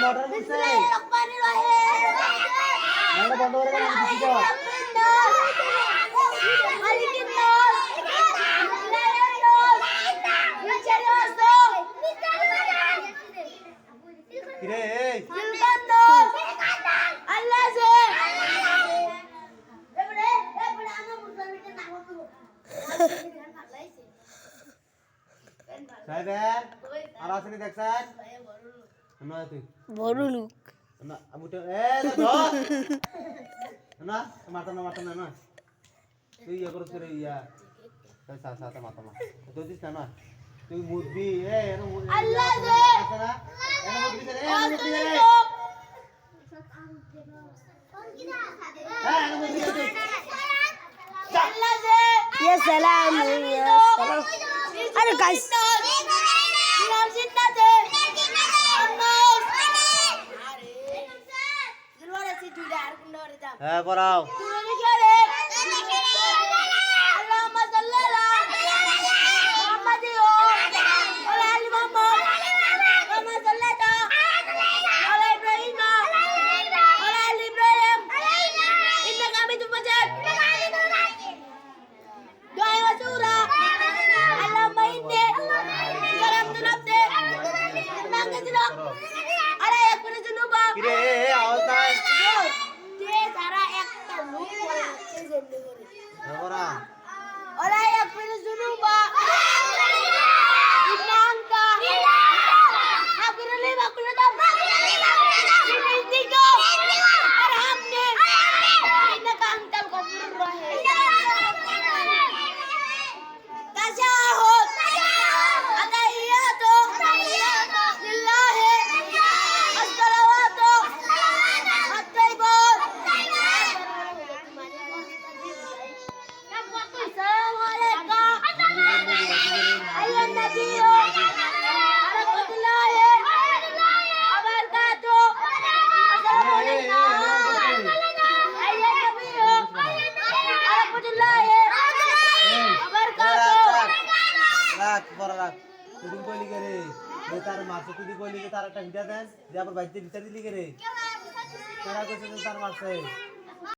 Order করছে নাহলে বন্ধ করে দেন আমি দিছি তো কিরে এই সাহেব আর আসেনি দেখছেন না তুই বড় লোক না আবুটা না মারতা না তুই ইয়া করছ রে ইয়া তাই সাথে মাথা মা তুই দিস না তুই মুদবি এর আল্লাহ রে এর মুদবি রে এর মুদবি রে এর মুদবি রে আল্লাহ দে ইয়া সালাম ইয়া সালাম আরে গাইস হ্যাঁ পড়াও কিরে আওয়াজ নাই পড়া Hola, ya puedes zunuba. Inangka. Aku lima puluh tambah. Tiga. Arhamne. Ina kangkal kafir rahim. Tasyahud. Atahiyatu. Lillahi. As-salawatu. At-tayyibat. Assalamualaikum. Ayat Nabi. Warahmatullahi wabarakatuh. Assalamualaikum. Ayat Nabi. Warahmatullahi wabarakatuh. রাখ পড়া রাখ তুই কইলি কে রে তার মারছে তুই কইলি যে তার একটা ভিডিও দেন যে আবার বাইতে বিচার দিলি কে রে তারা কইছে তার মারছে